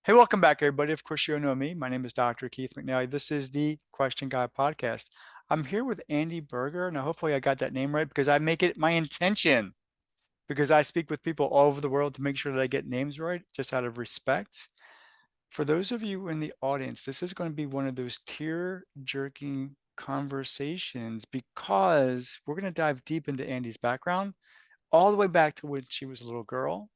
Hey, welcome back, everybody. Of course, you know me. My name is Dr. Keith McNally. This is the Question Guy podcast. I'm here with Andy Berger. Now, hopefully, I got that name right because I make it my intention because I speak with people all over the world to make sure that I get names right, just out of respect. For those of you in the audience, this is going to be one of those tear-jerking conversations because we're going to dive deep into Andy's background, all the way back to when she was a little girl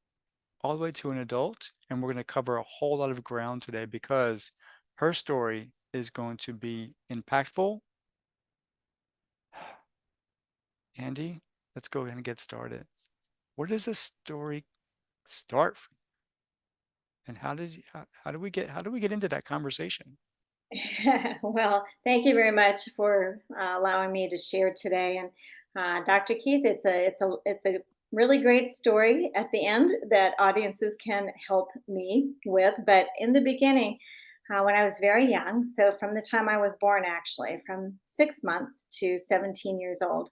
all the way to an adult. And we're going to cover a whole lot of ground today because her story is going to be impactful. Andy, let's go ahead and get started. Where does this story start from? And how do we get into that conversation? Well, thank you very much for allowing me to share today. And Dr. Keith, it's a really great story at the end that audiences can help me with. But in the beginning, when I was very young, so from the time I was born, actually, from 6 months to 17 years old,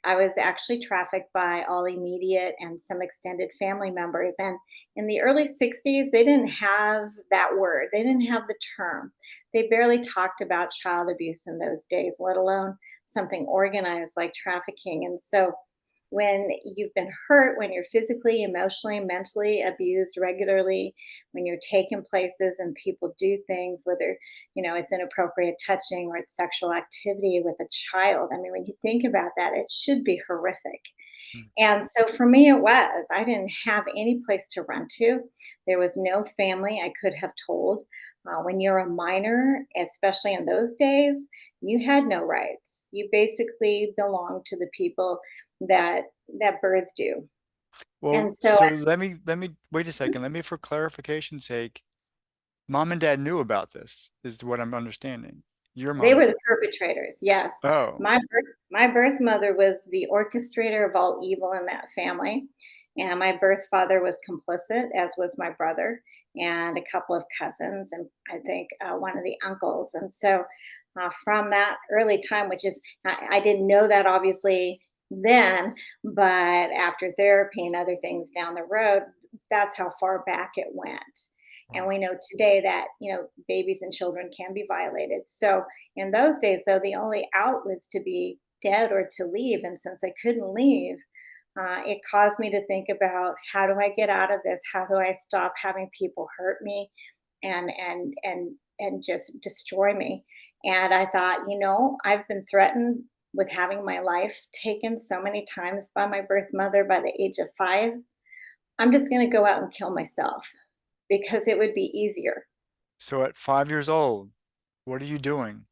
I was actually trafficked by all immediate and some extended family members. And in the early 60s, they didn't have that word, they didn't have the term. They barely talked about child abuse in those days, let alone something organized like trafficking. And so when you've been hurt, when you're physically, emotionally, mentally abused regularly, when you're taken places and people do things, whether it's inappropriate touching or it's sexual activity with a child. I mean, when you think about that, it should be horrific. Hmm. And so for me, it was. I didn't have any place to run to. There was no family I could have told. When you're a minor, especially in those days, you had no rights. You basically belonged to the people that birthed you. Well, And so so let me wait a second. Let me, for clarification's sake, mom and dad knew about this, is what I'm understanding. Your they mom were and the perpetrators, yes. oh, My birth mother was the orchestrator of all evil in that family, and my birth father was complicit, as was my brother and a couple of cousins, and I think, one of the uncles, and so, from that early time, which is I didn't know that obviously then, but after therapy and other things down the road, that's how far back it went. And wow. we know today that, babies and children can be violated. So in those days, though, the only out was to be dead or to leave. And since I couldn't leave, it caused me to think about how do I get out of this? How do I stop having people hurt me and just destroy me? And I thought, I've been threatened with having my life taken so many times by my birth mother by the age of 5. I'm just going to go out and kill myself because it would be easier. So at 5 years old, what are you doing?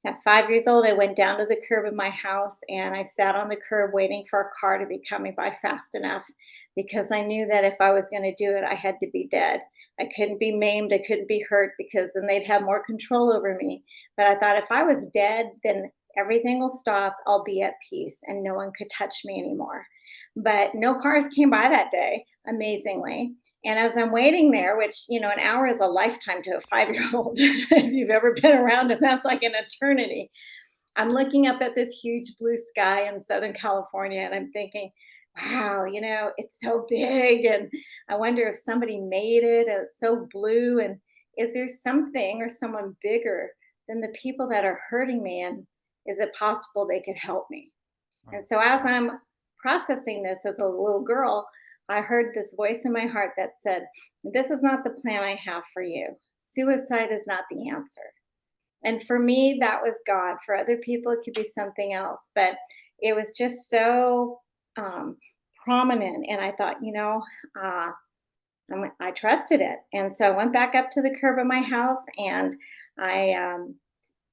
At 5 years old, I went down to the curb of my house and I sat on the curb waiting for a car to be coming by fast enough because I knew that if I was going to do it, I had to be dead. I couldn't be maimed, I couldn't be hurt because then they'd have more control over me. But I thought if I was dead, then everything will stop, I'll be at peace, and no one could touch me anymore. But no cars came by that day, amazingly. And as I'm waiting there, which, an hour is a lifetime to a 5-year-old, if you've ever been around him, that's like an eternity. I'm looking up at this huge blue sky in Southern California and I'm thinking, wow, it's so big. And I wonder if somebody made it. And it's so blue. And is there something or someone bigger than the people that are hurting me? And is it possible they could help me? And Wow. so as I'm processing this as a little girl, I heard this voice in my heart that said, "This is not the plan I have for you. Suicide is not the answer." And for me, that was God. For other people, it could be something else. But it was just so um, prominent. And I thought, I trusted it. And so I went back up to the curb of my house and I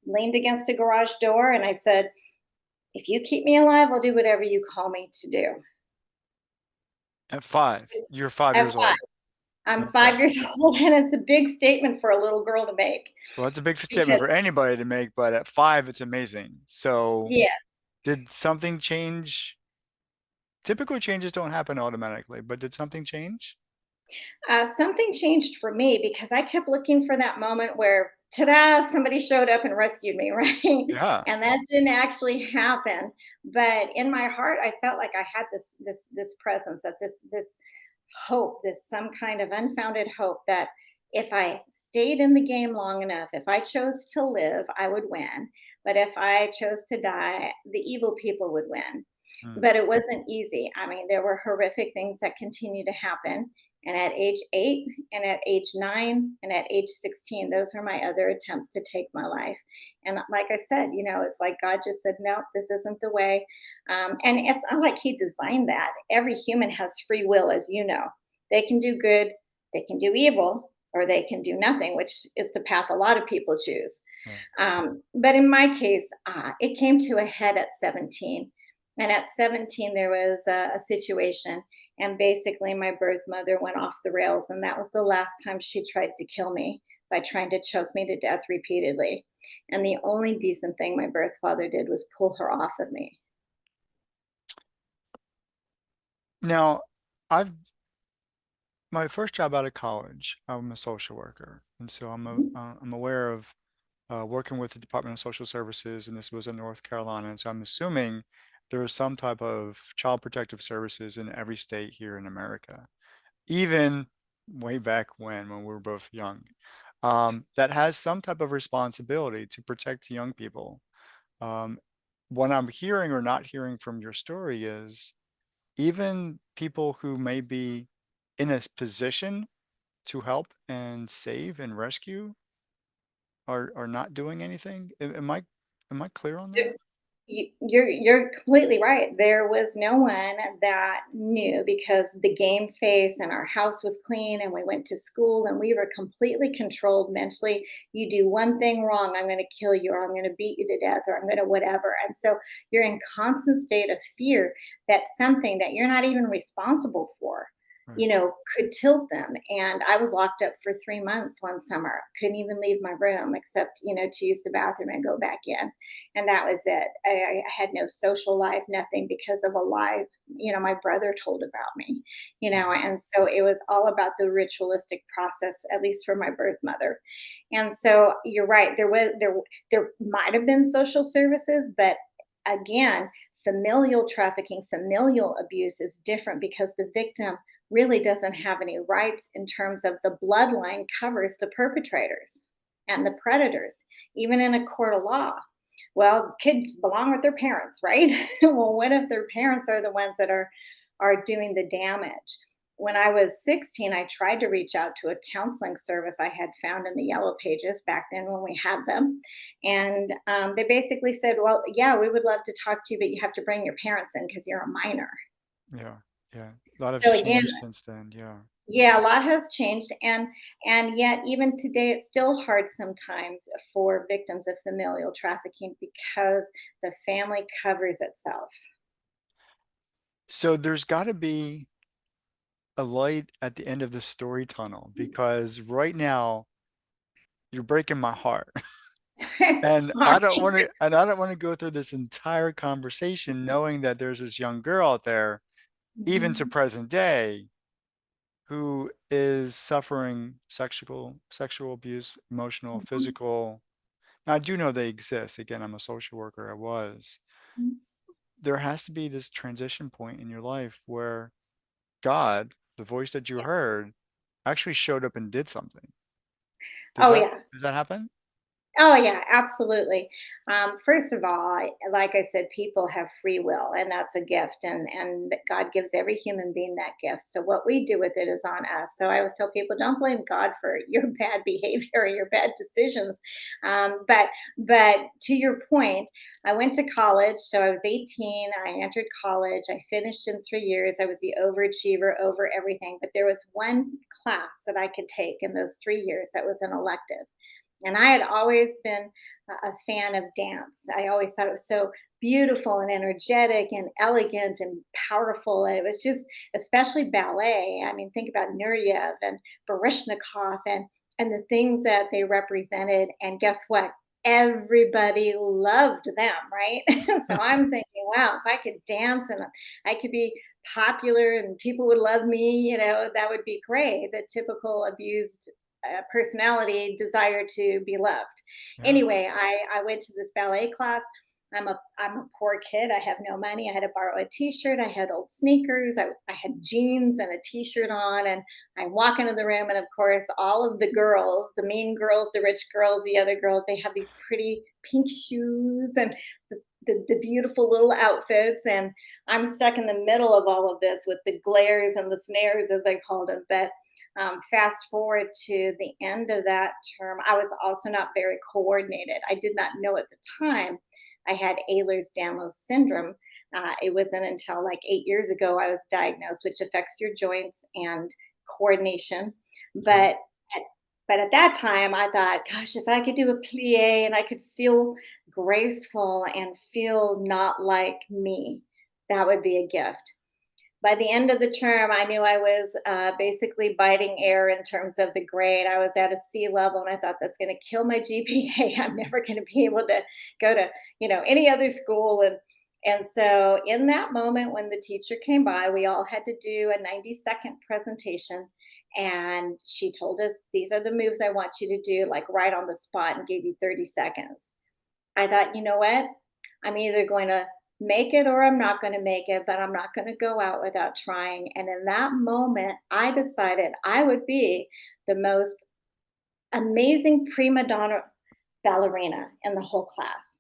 leaned against a garage door and I said, "If you keep me alive, I'll do whatever you call me to do." At five, you're five At years 5. old. I'm Okay. 5 years old, and it's a big statement for a little girl to make Well, that's a big statement because for anybody to make, but at 5, it's amazing. So, yeah, did something change? Typically, changes don't happen automatically, but did something change? something changed for me because I kept looking for that moment where, ta-da, somebody showed up and rescued me, right? Yeah. And that didn't actually happen. But in my heart, I felt like I had this presence, that this hope, this some kind of unfounded hope that if I stayed in the game long enough, if I chose to live, I would win. But if I chose to die, the evil people would win. Mm. But it wasn't easy. I mean, there were horrific things that continue to happen. And at age 8, and at age 9, and at age 16, those are my other attempts to take my life. And like I said, it's like God just said, no, this isn't the way. And it's not like He designed that. Every human has free will, as you know. They can do good, they can do evil, or they can do nothing, which is the path a lot of people choose. Right. But in my case, it came to a head at 17. And at 17, there was a situation, and basically, my birth mother went off the rails. And that was the last time she tried to kill me by trying to choke me to death repeatedly. And the only decent thing my birth father did was pull her off of me. Now, I've my first job out of college, I'm a social worker, and so I'm aware of working with the Department of Social Services, and this was in North Carolina. And so I'm assuming there is some type of child protective services in every state here in America, even way back when we were both young, that has some type of responsibility to protect young people. Um, what I'm hearing or not hearing from your story is even people who may be in a position to help and save and rescue are not doing anything. Am I clear on that? You're completely right. There was no one that knew because the game face and our house was clean and we went to school and we were completely controlled mentally. You do one thing wrong, I'm going to kill you or I'm going to beat you to death or I'm going to whatever. And so you're in constant state of fear that something that you're not even responsible for, Right. could tilt them. And I was locked up for 3 months one summer. Couldn't even leave my room except, to use the bathroom and go back in, and that was it. I had no social life, nothing because of a lie, my brother told about me, Mhm. and so it was all about the ritualistic process, at least for my birth mother. And so you're right, there might have been social services, but again, familial trafficking, familial abuse is different because the victim really doesn't have any rights in terms of the bloodline covers the perpetrators and the predators, even in a court of law. Well, kids belong with their parents, right? Well, what if their parents are the ones that are doing the damage? When I was 16, I tried to reach out to a counseling service I had found in the yellow pages back then when we had them. And they basically said, well, yeah, we would love to talk to you, but you have to bring your parents in because you're a minor. Yeah, yeah. A lot So has again, changed since then. Yeah. yeah, a lot has changed, and yet even today, it's still hard sometimes for victims of familial trafficking because the family covers itself. So there's got to be a light at the end of the story tunnel because right now you're breaking my heart. And I don't Sorry. want to and I don't want to go through this entire conversation knowing that there's this young girl out there, even to Mhm, present day, who is suffering sexual abuse, emotional, mhm, physical. Now, I do know they exist. Again, I'm a social worker. I was. mhm. There has to be this transition point in your life where God, the voice that you Yeah. heard, actually showed up and did something. Does Oh, that yeah. does that happen? Oh, yeah, absolutely. First of all, like I said, people have free will, and that's a gift, and God gives every human being that gift. So what we do with it is on us. So I always tell people, don't blame God for your bad behavior or your bad decisions. But to your point, I went to college. So I was 18. I entered college. I finished in 3 years. I was the overachiever over everything. But there was one class that I could take in those 3 years that was an elective, and I had always been a fan of dance. I always thought it was so beautiful and energetic and elegant and powerful. And it was just, especially ballet. I mean, think about Nureyev and Baryshnikov and the things that they represented. And guess what? Everybody loved them, right? So I'm thinking, wow, if I could dance and I could be popular and people would love me, that would be great. The typical abused personality, desire to be loved. Yeah. Anyway, I went to this ballet class. I'm a poor kid. I have no money. I had to borrow a t-shirt. I had old sneakers. I had jeans and a t-shirt on, and I walk into the room, and of course all of the girls, the mean girls, the rich girls, the other girls, they have these pretty pink shoes and the beautiful little outfits, and I'm stuck in the middle of all of this with the glares and the snares, as I called them. But fast forward to the end of that term, I was also not very coordinated. I did not know at the time I had Ehlers-Danlos syndrome. It wasn't until like 8 years ago I was diagnosed, which affects your joints and coordination. Okay. But at, but at that time, I thought, gosh, if I could do a plie and I could feel graceful and feel not like me, that would be a gift. By the end of the term, I knew I was basically biting air in terms of the grade. I was at a C level, and I thought that's going to kill my GPA. I'm never going to be able to go to any other school. And so in that moment, when the teacher came by, we all had to do a 90-second presentation, and she told us these are the moves I want you to do, like right on the spot, and gave you 30 seconds. I thought, you know what? I'm either going to make it or I'm not going to make it, but I'm not going to go out without trying. And in that moment, I decided I would be the most amazing prima donna ballerina in the whole class.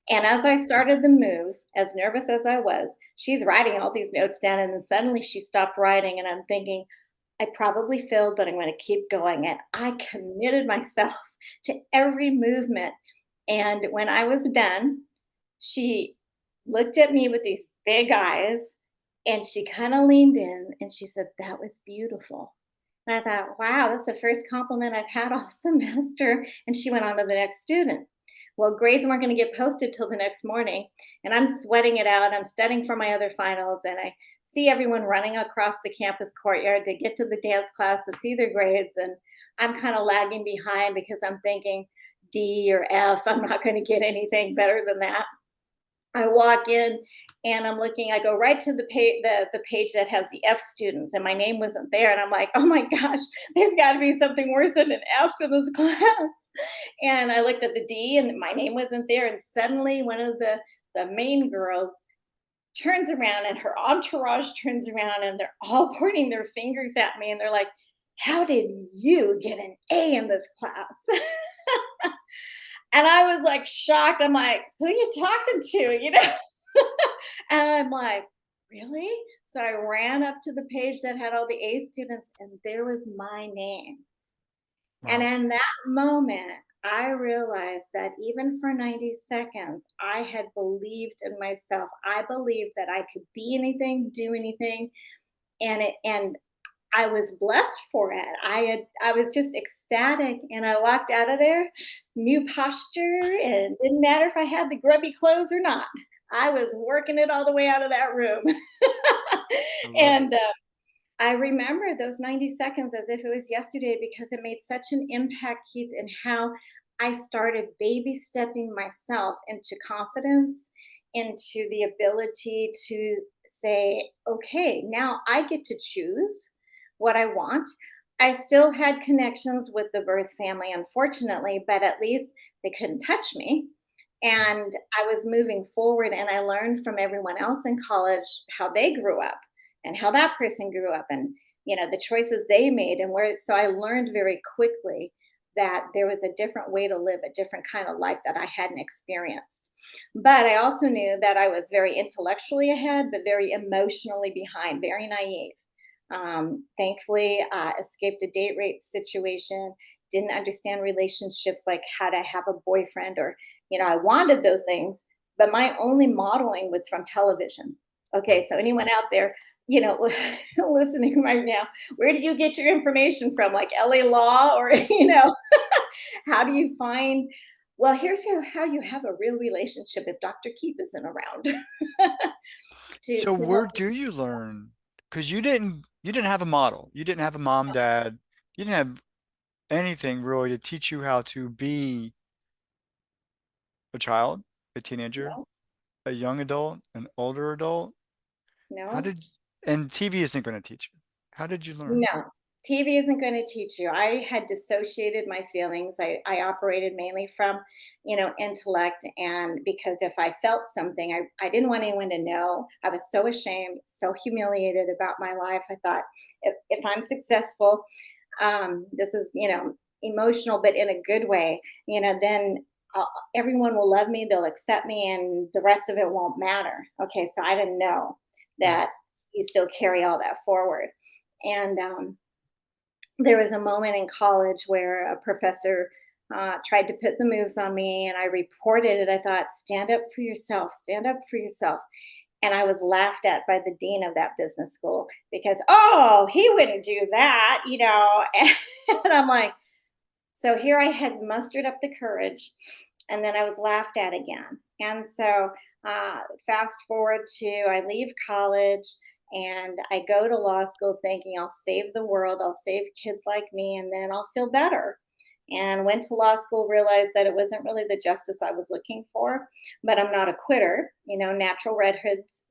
And as I started the moves, as nervous as I was, she's writing all these notes down, and then suddenly she stopped writing. And I'm thinking, I probably failed, but I'm going to keep going. And I committed myself to every movement. And when I was done, she looked at me with these big eyes, and she kind of leaned in and she said, "That was beautiful." And I thought, wow, that's the first compliment I've had all semester. And she went on to the next student. Well, grades weren't going to get posted till the next morning. And I'm sweating it out. I'm studying for my other finals. And I see everyone running across the campus courtyard to get to the dance class to see their grades. And I'm kind of lagging behind because I'm thinking D or F. I'm not going to get anything better than that. I walk in and I'm looking, I go right to the page that has the F students, and my name wasn't there. And I'm like, oh my gosh, there's got to be something worse than an F in this class. And I looked at the D and my name wasn't there. And suddenly one of the main girls turns around, and her entourage turns around, and they're all pointing their fingers at me, and they're like, how did you get an A in this class? And I was like shocked. I'm like, who are you talking to? And I'm like, really? So I ran up to the page that had all the A students, and there was my name. And Wow. in that moment, I realized that even for 90 seconds, I had believed in myself. I believed that I could be anything, do anything, and I was blessed for it. I was just ecstatic, and I walked out of there, new posture, and didn't matter if I had the grubby clothes or not. I was working it all the way out of that room. I love it. And I remember those 90 seconds as if it was yesterday, because it made such an impact, Keith, in how I started baby stepping myself into confidence, into the ability to say, okay, now I get to choose what I want. I still had connections with the birth family, unfortunately, but at least they couldn't touch me. And I was moving forward, and I learned from everyone else in college how they grew up and how that person grew up, and the choices they made, and where so I learned very quickly that there was a different way to live, a different kind of life that I hadn't experienced. But I also knew that I was very intellectually ahead, but very emotionally behind, very naive. Thankfully, escaped a date rape situation, didn't understand relationships, like how to have a boyfriend, or I wanted those things, but my only modeling was from television. Okay, Right. so anyone out there, listening right now, where do you get your information from? Like LA Law, or how do you find? Well, here's how you have a real relationship if Dr. Keith isn't around to So help where you. do you learn? Because you didn't have a model. You didn't have a mom, dad. You didn't have anything really to teach you how to be a child, a teenager, No, a young adult, an older adult. How no, did, and TV isn't going to teach you. How did you learn? no. TV isn't going to teach you. I had dissociated my feelings. I operated mainly from, intellect. And because if I felt something, I didn't want anyone to know. I was so ashamed, so humiliated about my life. I thought if I'm successful, this is, emotional, but in a good way, then uh, everyone will love me, they'll accept me, and the rest of it won't matter. Okay, so I didn't know Right. that you still carry all that forward. And there was a moment in college where a professor tried to put the moves on me, and I reported it. I thought, stand up for yourself, stand up for yourself. And I was laughed at by the dean of that business school because, oh, he wouldn't do that, And I'm like, so here I had mustered up the courage, and then I was laughed at again. And so, fast forward to I leave college and I go to law school thinking I'll save the world, I'll save kids like me, and then I'll feel better. And went to law school, realized that it wasn't really the justice I was looking for, but I'm not a quitter. Natural redheads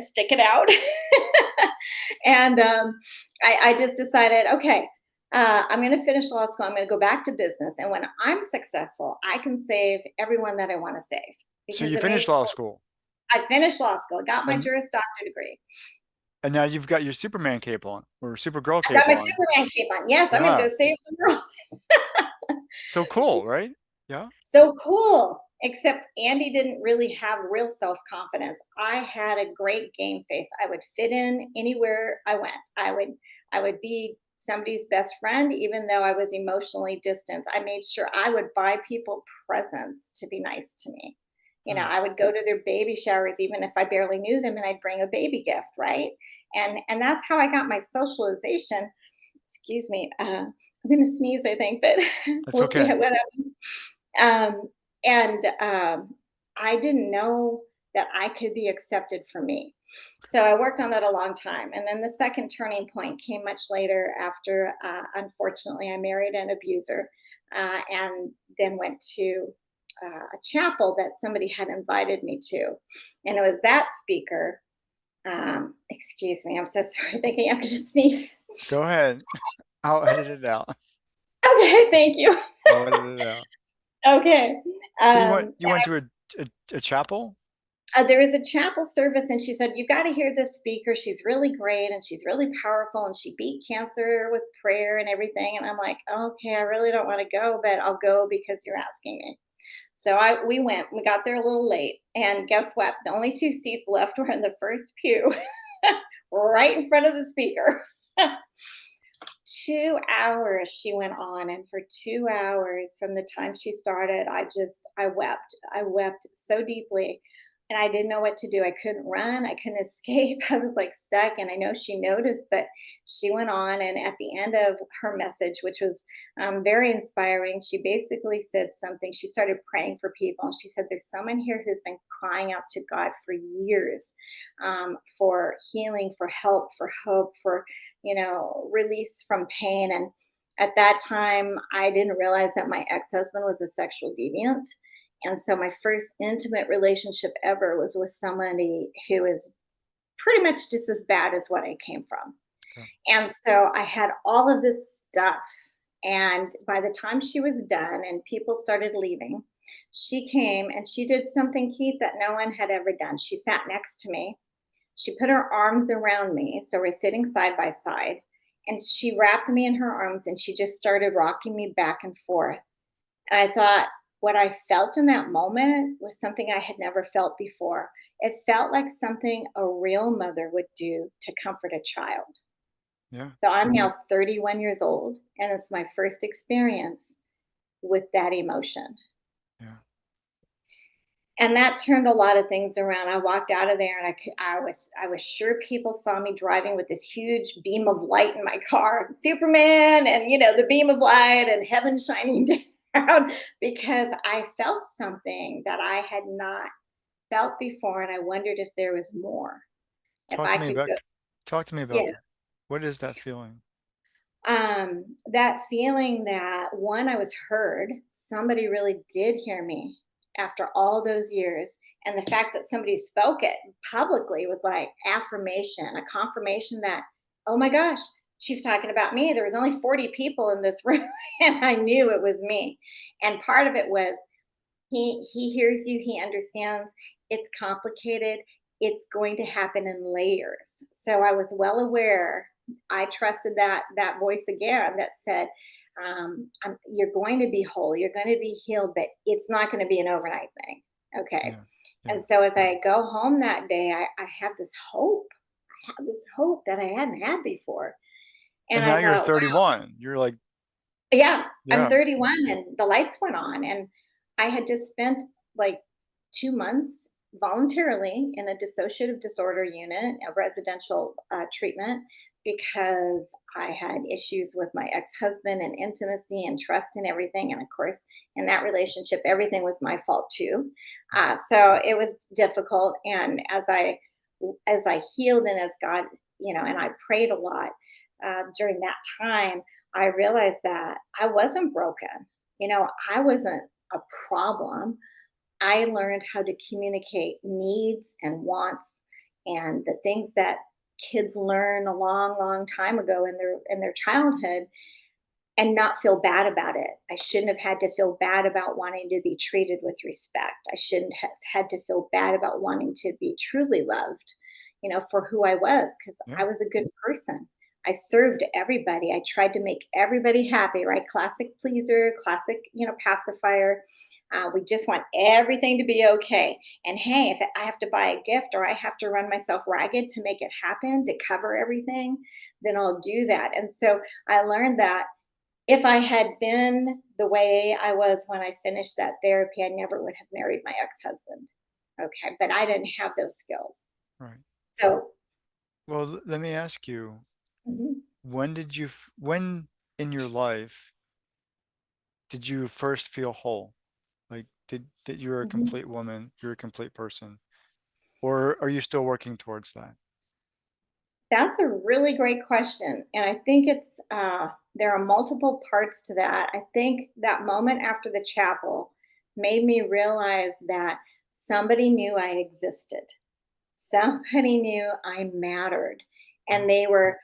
stick it out. And I just decided, okay, I'm going to finish law school. I'm going to go back to business. And when I'm successful, I can save everyone that I want to save. So Because you it made finished law school, I finished law school, got my and Juris Doctor degree. now you've got your Superman cape on or Supergirl I got cape my on. Superman cape on. Yes, I'm going to Yeah. go save the world. So cool, right? Yeah. So cool. Except Andy didn't really have real self confidence. I had a great game face. I would fit in anywhere I went. I would be somebody's best friend, even though I was emotionally distant. I made sure I would buy people presents to be nice to me. Hmm. I would go to their baby showers, even if I barely knew them, and I'd bring a baby gift, right? And that's how I got my socialization. Excuse me. I'm gonna sneeze, I think, but That's we'll see okay. what happens. And I didn't know that I could be accepted for me. So I worked on that a long time. And then the second turning point came much later after, unfortunately, I married an abuser and then went to a chapel that somebody had invited me to. And it was that speaker. Excuse me, I'm so sorry, thinking I'm going to sneeze. Go ahead. I'll edit it out. Okay, thank you. I'll edit it out. Okay. So you went Um, you went to a chapel? there was a chapel service, and she said, "You've got to hear this speaker. She's really great, and she's really powerful, and she beat cancer with prayer and everything." And I'm like, "Okay, I really don't want to go, but I'll go because you're asking me." So we went. We got there a little late, and guess what? The only two seats left were in the first pew, right in front of the speaker. 2 hours she went on, and for 2 hours from the time she started, I wept so deeply, and I didn't know what to do. I couldn't run, I couldn't escape. I was like stuck, and I know she noticed, but she went on. And at the end of her message, which was very inspiring, she basically said something. She started praying for people, and she said, there's someone here who's been crying out to God for years, for healing, for help, for hope, for release from pain. And at that time, I didn't realize that my ex husband was a sexual deviant. And so my first intimate relationship ever was with somebody who is pretty much just as bad as what I came from. Okay. And so I had all of this stuff. And by the time she was done and people started leaving, she came and she did something, Keith, that no one had ever done. She sat next to me, she put her arms around me. So we're sitting side by side. And she wrapped me in her arms and she just started rocking me back and forth. And I thought, what I felt in that moment was something I had never felt before. It felt like something a real mother would do to comfort a child. Yeah. So I'm now 31 years old, and it's my first experience with that emotion. Yeah. And that turned a lot of things around. I walked out of there, and I was sure people saw me driving with this huge beam of light in my car, Superman, and the beam of light and heaven shining down, because I felt something that I had not felt before, and I wondered if there was more. If Talk I to me could about go, talk to me about yeah. that. What is that feeling? That feeling that, one, I was heard, somebody really did hear me after all those years. And the fact that somebody spoke it publicly was like affirmation, a confirmation that, oh my gosh, she's talking about me. There was only 40 people in this room, and I knew it was me. And part of it was he hears you, he understands it's complicated. It's going to happen in layers. So I was well aware. I trusted that voice again that said, "You're going to be whole. You're going to be healed, but it's not going to be an overnight thing." Okay. Yeah. Yeah. And so as I go home that day, I have this hope. I have this hope that I hadn't had before. And And I now you're thought, 31. You're like, yeah, I'm yeah. 31 and the lights went on, and I had just spent like 2 months voluntarily in a dissociative disorder unit, a residential treatment, because I had issues with my ex-husband and intimacy and trust and everything. And of course, in that relationship, everything was my fault too. Right. So it was difficult. And as I healed and as God, and I prayed a lot during that time, I realized that I wasn't broken. I wasn't a problem. I learned how to communicate needs and wants and the things that kids learn a long, long time ago in their childhood and not feel bad about it. I shouldn't have had to feel bad about wanting to be treated with respect. I shouldn't have had to feel bad about wanting to be truly loved, for who I was, because Yeah. I was a good person. I served everybody. I tried to make everybody happy, right? Classic pleaser, classic, pacifier. We just want everything to be okay. And hey, if I have to buy a gift or I have to run myself ragged to make it happen, to cover everything, then I'll do that. And so I learned that if I had been the way I was when I finished that therapy, I never would have married my ex-husband. Okay, but I didn't have those skills. Right. So, Well, let me ask you, mhm, when in your life did you first feel whole? Like, did you're a mhm. complete woman, you're a complete person, or are you still working towards that? That's a really great question. And I think there are multiple parts to that. I think that moment after the chapel made me realize that somebody knew I existed. Somebody knew I mattered. Yeah. And they were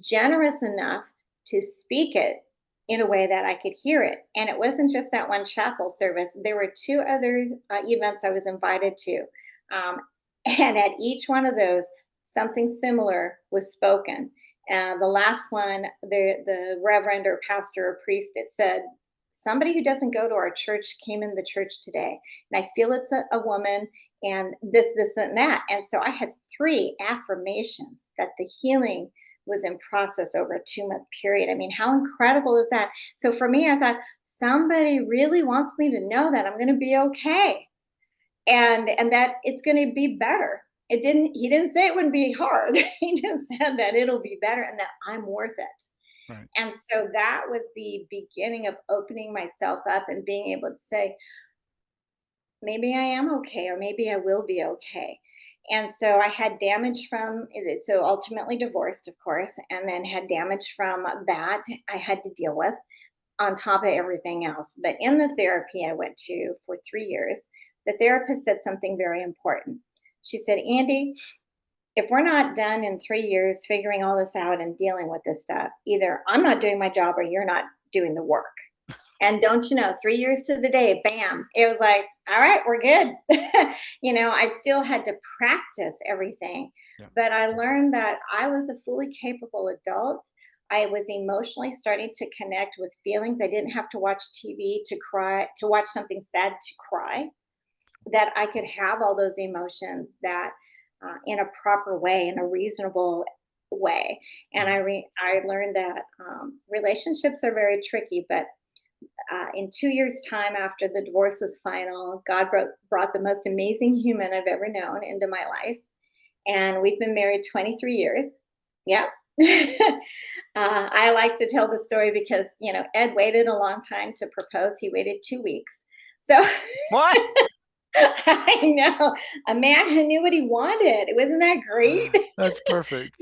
generous enough to speak it in a way that I could hear it. And it wasn't just that one chapel service, there were two other events I was invited to. Um, and at each one of those, something similar was spoken. The last one, the reverend or pastor or priest, it said, "Somebody who doesn't go to our church came in the church today. And I feel it's a woman and this, and that." And so I had three affirmations that the healing was in process over a 2-month period. I mean, how incredible is that? So for me, I thought somebody really wants me to know that I'm going to be okay and that it's going to be better. He didn't say it wouldn't be hard. He just said that it'll be better and that I'm worth it. Right. And so that was the beginning of opening myself up and being able to say, maybe I am okay, or maybe I will be okay. And so I had damage from it, so ultimately divorced, of course, and then had damage from that I had to deal with on top of everything else. But in the therapy I went to for 3 years, the therapist said something very important. She said, "Andy, if we're not done in 3 years figuring all this out and dealing with this stuff, either I'm not doing my job or you're not doing the work." And don't you know, 3 years to the day, bam, it was like, all right, we're good. I still had to practice everything, Yeah. but I learned that I was a fully capable adult. I was emotionally starting to connect with feelings. I didn't have to watch TV to cry, to watch something sad to cry, that I could have all those emotions that in a proper way, in a reasonable way. And Right. I learned that relationships are very tricky, but in 2 years' time after the divorce was final, God brought the most amazing human I've ever known into my life. And we've been married 23 years. Yep. I like to tell the story because, Ed waited a long time to propose. He waited 2 weeks. So What? I know a man who knew what he wanted. Wasn't that great? That's perfect.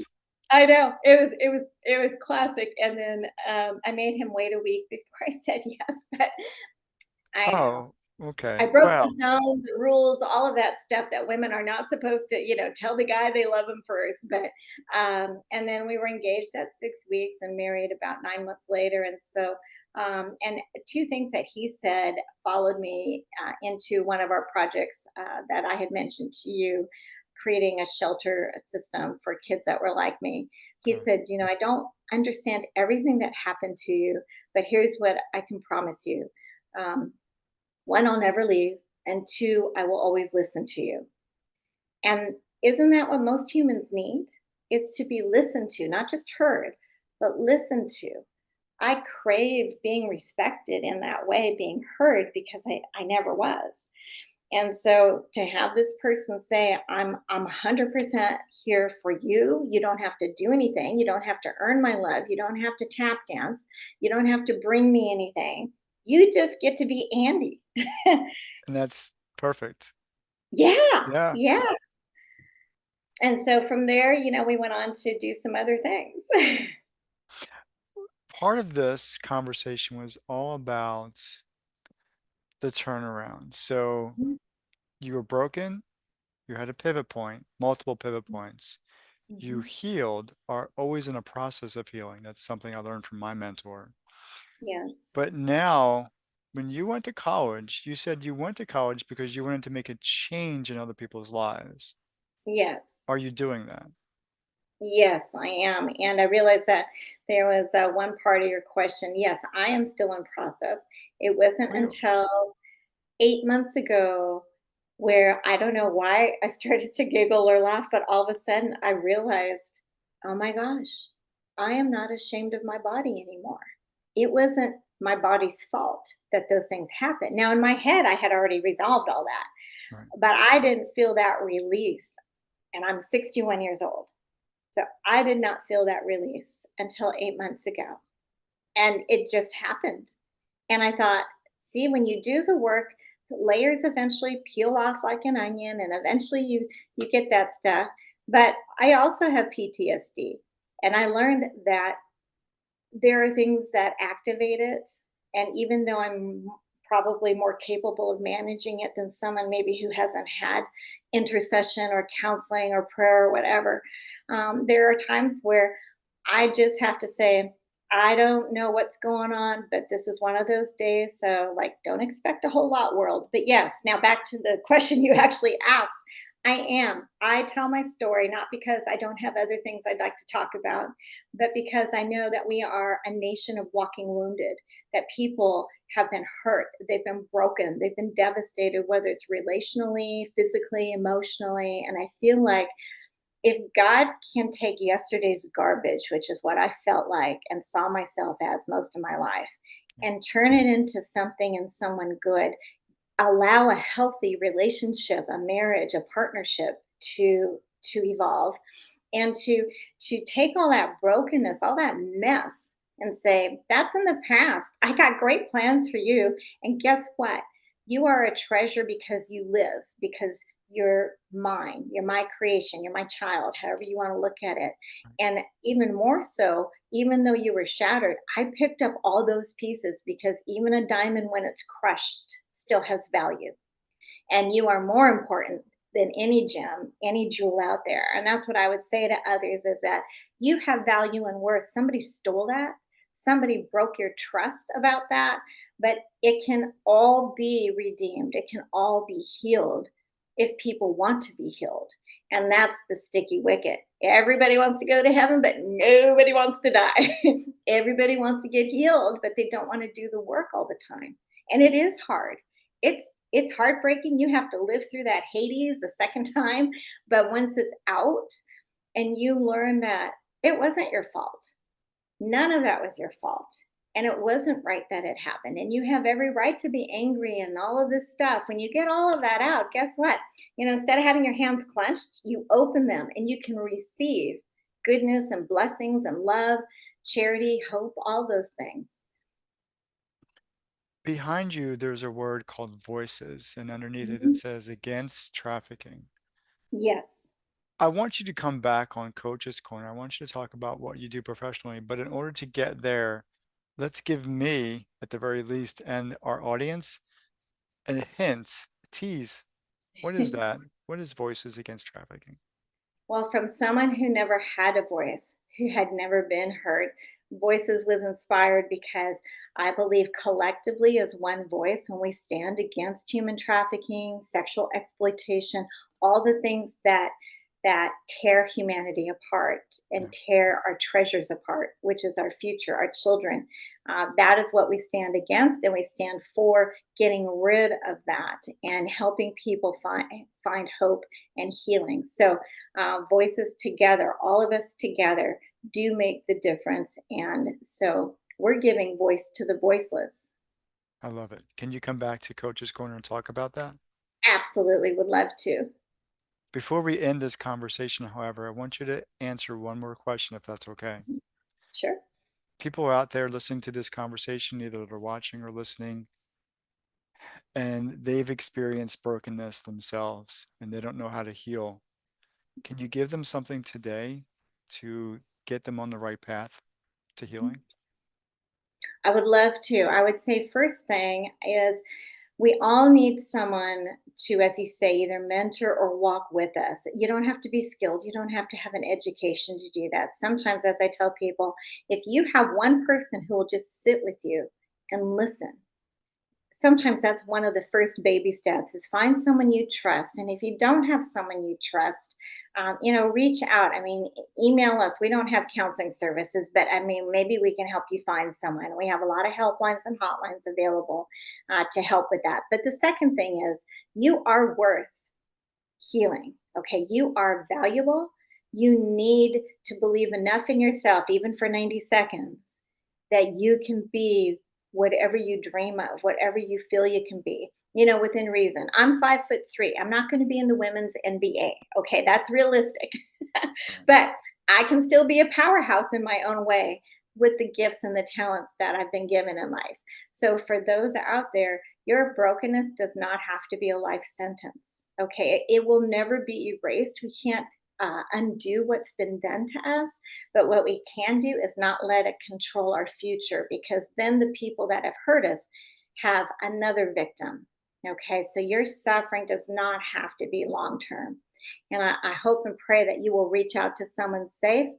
I know it was classic. And then I made him wait a week before I said yes. But I know. Oh, Okay. I broke the Well, zone, the rules, all of that stuff that women are not supposed to, tell the guy they love him first. But and then we were engaged at 6 weeks and married about 9 months later. And so, and two things that he said followed me into one of our projects that I had mentioned to you, creating a shelter system for kids that were like me. He uh, said, I don't understand everything that happened to you, but here's what I can promise you. Um, one, I'll never leave. And two, I will always listen to you. And isn't that what most humans need? Is to be listened to, not just heard, but listened to. I crave being respected in that way, being heard, because I never was. And so to have this person say, I'm 100% here for you. You don't have to do anything. You don't have to earn my love. You don't have to tap dance. You don't have to bring me anything. You just get to be Andy. and that's perfect. Yeah, Yeah. yeah. And so from there, we went on to do some other things. Part of this conversation was all about the turnaround. So you were broken, you had a pivot point, multiple pivot points. You Mhm. healed, are always in a process of healing. That's something I learned from my mentor. Yes. But now, when you went to college, you said you went to college because you wanted to make a change in other people's lives. Yes. Are you doing that? Yes, I am. And I realized that there was one part of your question. Yes, I am still in process. It wasn't Real. until 8 months ago where I don't know why I started to giggle or laugh, but all of a sudden I realized, oh my gosh, I am not ashamed of my body anymore. It wasn't my body's fault that those things happened. Now, in my head, I had already resolved all that, Right. but I didn't feel that release. And I'm 61 years old. So I did not feel that release until 8 months ago. And it just happened. And I thought, see, when you do the work, layers eventually peel off like an onion, and eventually you get that stuff. But I also have PTSD, and I learned that there are things that activate it. And even though I'm probably more capable of managing it than someone maybe who hasn't had intercession or counseling or prayer or whatever, there are times where I just have to say, I don't know what's going on, but this is one of those days. So, like, don't expect a whole lot, world. But yes, now back to the question you actually asked. I am. I tell my story not because I don't have other things I'd like to talk about, but because I know that we are a nation of walking wounded, that people have been hurt, they've been broken, they've been devastated, whether it's relationally, physically, emotionally. And I feel like if God can take yesterday's garbage, which is what I felt like and saw myself as most of my life, and turn it into something and someone good, allow a healthy relationship, a marriage, a partnership to evolve, and to take all that brokenness, all that mess, and say, that's in the past. I got great plans for you. And guess what? You are a treasure because you live, because you're mine, you're my creation, you're my child, however you want to look at it. And even more so, even though you were shattered, I picked up all those pieces, because even a diamond, when it's crushed, still has value. And you are more important than any gem, any jewel out there. And that's what I would say to others, is that you have value and worth. Somebody stole that. Somebody broke your trust about that, but it can all be redeemed. It can all be healed if people want to be healed. And that's the sticky wicket. Everybody wants to go to heaven, but nobody wants to die. Everybody wants to get healed, but they don't want to do the work all the time. And it is hard. It's heartbreaking. You have to live through that Hades a second time, but once it's out and you learn that it wasn't your fault. None of that was your fault. And it wasn't right that it happened. And you have every right to be angry and all of this stuff. When you get all of that out, guess what? Instead of having your hands clenched, you open them and you can receive goodness and blessings and love, charity, hope, all those things. Behind you, there's a word called voices, and underneath it, it Mhm. says against trafficking. Yes. I want you to come back on Coach's Corner. I want you to talk about what you do professionally, but in order to get there, let's give me, at the very least, and our audience, And a hint, tease. What is that? What is Voices Against Trafficking? Well, from someone who never had a voice, who had never been heard, Voices was inspired because I believe collectively as one voice, when we stand against human trafficking, sexual exploitation, all the things that tear humanity apart and Yeah, tear our treasures apart, which is our future, our children. That is what we stand against, and we stand for getting rid of that and helping people find hope and healing. So voices together, all of us together, do make the difference. And so we're giving voice to the voiceless. I love it. Can you come back to Coach's Corner and talk about that? Absolutely would love to. Before we end this conversation, however, I want you to answer one more question, if that's okay. Sure. People are out there listening to this conversation, either they're watching or listening, and they've experienced brokenness themselves and they don't know how to heal. Can you give them something today to get them on the right path to healing? I would love to. I would say, first thing is we all need someone to, as you say, either mentor or walk with us. You don't have to be skilled, you don't have to have an education to do that. Sometimes, as I tell people, if you have one person who will just sit with you and listen, sometimes that's one of the first baby steps is find someone you trust. And if you don't have someone you trust, reach out. I mean, email us. We don't have counseling services, but I mean, maybe we can help you find someone. We have a lot of helplines and hotlines available to help with that. But the second thing is you are worth healing. Okay, you are valuable. You need to believe enough in yourself, even for 90 seconds, that you can be whatever you dream of, whatever you feel you can be, within reason. I'm 5'3". I'm not going to be in the women's NBA. Okay, that's realistic. Right. But I can still be a powerhouse in my own way with the gifts and the talents that I've been given in life. So, for those out there, your brokenness does not have to be a life sentence. Okay. It will never be erased. We can't undo what's been done to us. But what we can do is not let it control our future because then the people that have hurt us have another victim. Okay. So your suffering does not have to be long term. And I hope and pray that you will reach out to someone safe.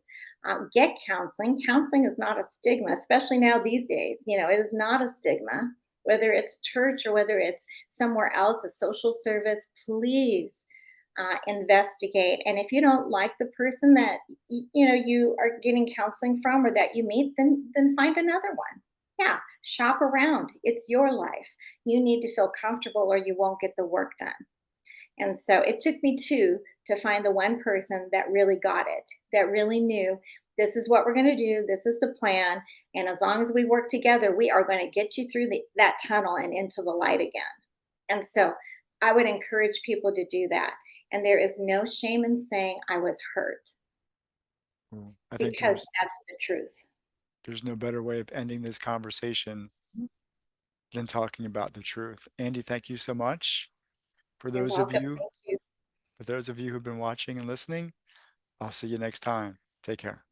Get counseling. Counseling is not a stigma, especially now these days. It is not a stigma, whether it's church or whether it's somewhere else, a social service. Please investigate. And if you don't like the person that you are getting counseling from or that you meet, then find another one. Yeah, shop around. It's your life. You need to feel comfortable, or you won't get the work done. And so it took me two to find the one person that really got it, that really knew this is what we're going to do, this is the plan. And as long as we work together, we are going to get you through that tunnel and into the light again. And so I would encourage people to do that. And there is no shame in saying I was hurt Well, I think because that's the truth. there's no better way of ending this conversation than talking about the truth. Andy, thank you so much. For You're those of welcome. you, Thank you. for those of you who've been watching and listening, I'll see you next time. Take care.